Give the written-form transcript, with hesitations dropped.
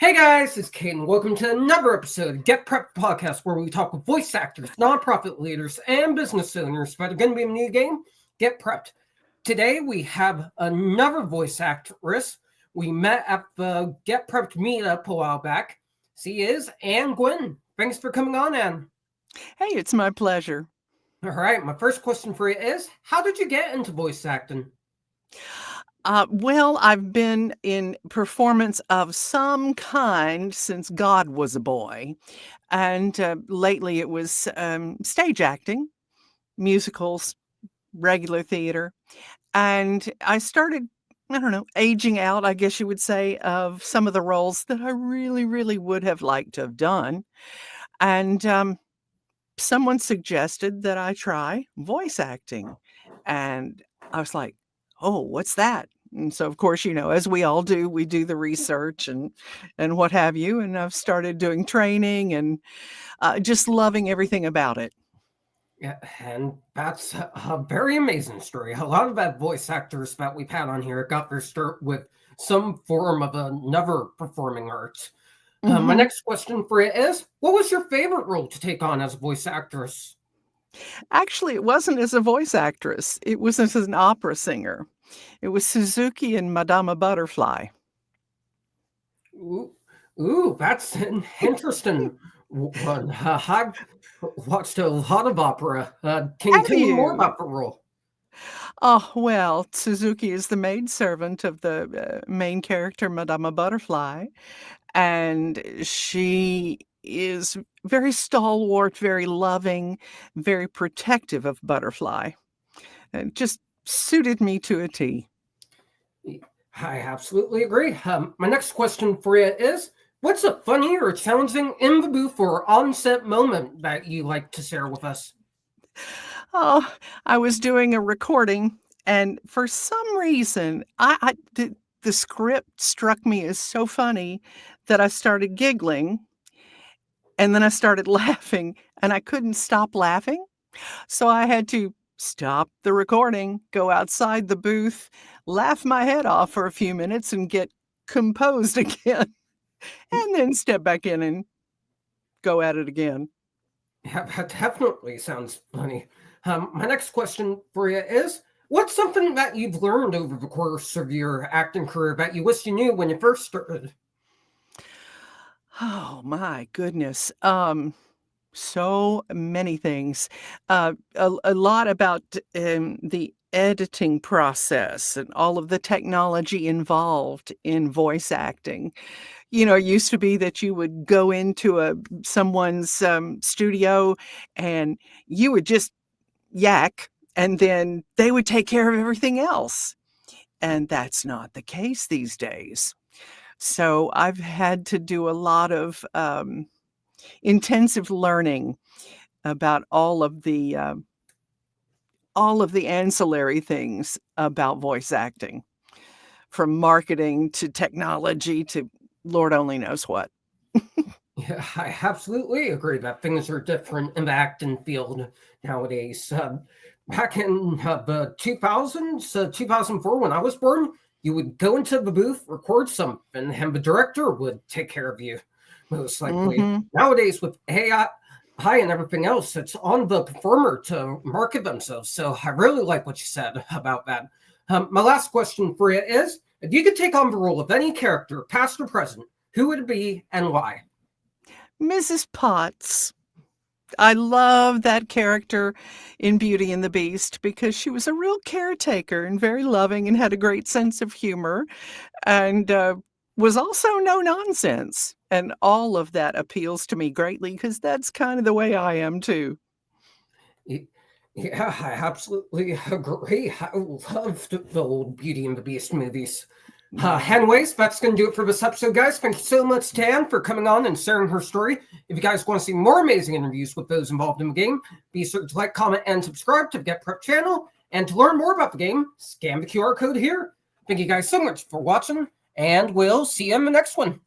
Hey guys, it's Caden. Welcome to another episode of Get Prepped Podcast, where we talk with voice actors, nonprofit leaders, and business owners about going to be a new game. Get Prepped. Today we have another voice actress. We met at the Get Prepped meetup a while back. She is Ann Gwinn. Thanks for coming on, Ann. Hey, it's my pleasure. All right, my first question for you is, how did you get into voice acting? Well, I've been in performance of some kind since God was a boy. And lately it was stage acting, musicals, regular theater. And I started, I don't know, aging out, I guess you would say, of some of the roles that I really, really would have liked to have done. And someone suggested that I try voice acting. And I was like, oh, what's that? And so, of course, as we all do, we do the research and what have you. And I've started doing training and just loving everything about it. Yeah, and that's a very amazing story. A lot of that voice actors that we've had on here got their start with some form of another performing arts. My next question for you is, what was your favorite role to take on as a voice actress? Actually, it wasn't as a voice actress. It was as an opera singer. It was Suzuki in Madama Butterfly. Ooh, that's an interesting one. I've watched a lot of opera. Can you Have tell me more you? about the role? Oh, well, Suzuki is the maidservant of the main character, Madama Butterfly. And she is very stalwart, very loving, very protective of Butterfly. It just suited me to a T. I absolutely agree. My next question for you is, what's a funny or challenging in the booth or on-set moment that you like to share with us? Oh, I was doing a recording, and for some reason, the script struck me as so funny that I started giggling, and then I started laughing, and I couldn't stop laughing. So I had to stop the recording, go outside the booth, laugh my head off for a few minutes, and get composed again, and then step back in and go at it again. Yeah, that definitely sounds funny. My next question for you is, what's something that you've learned over the course of your acting career that you wish you knew when you first started? Oh my goodness. So many things. A lot about the editing process and all of the technology involved in voice acting. It used to be that you would go into someone's studio and you would just yak, and then they would take care of everything else. And that's not the case these days. So I've had to do a lot of intensive learning about all of the ancillary things about voice acting, from marketing to technology to Lord only knows what. Yeah, I absolutely agree that things are different in the acting field nowadays. Back in the 2000s, 2004, when I was born, you would go into the booth, record something, and the director would take care of you, most likely. Mhm. Nowadays, with AI and everything else, it's on the performer to market themselves. So I really like what you said about that. My last question for you is, if you could take on the role of any character, past or present, who would it be and why? Mrs. Potts. I love that character in Beauty and the Beast because she was a real caretaker and very loving and had a great sense of humor and was also no nonsense. And all of that appeals to me greatly because that's kind of the way I am too. Yeah, I absolutely agree. I loved the old Beauty and the Beast movies. Yeah. Anyways, that's going to do it for this episode, guys. Thank you so much to Ann for coming on and sharing her story. If you guys want to see more amazing interviews with those involved in the game, be sure to like, comment, and subscribe to the Get Prep channel. And to learn more about the game, scan the QR code here. Thank you guys so much for watching, and we'll see you in the next one.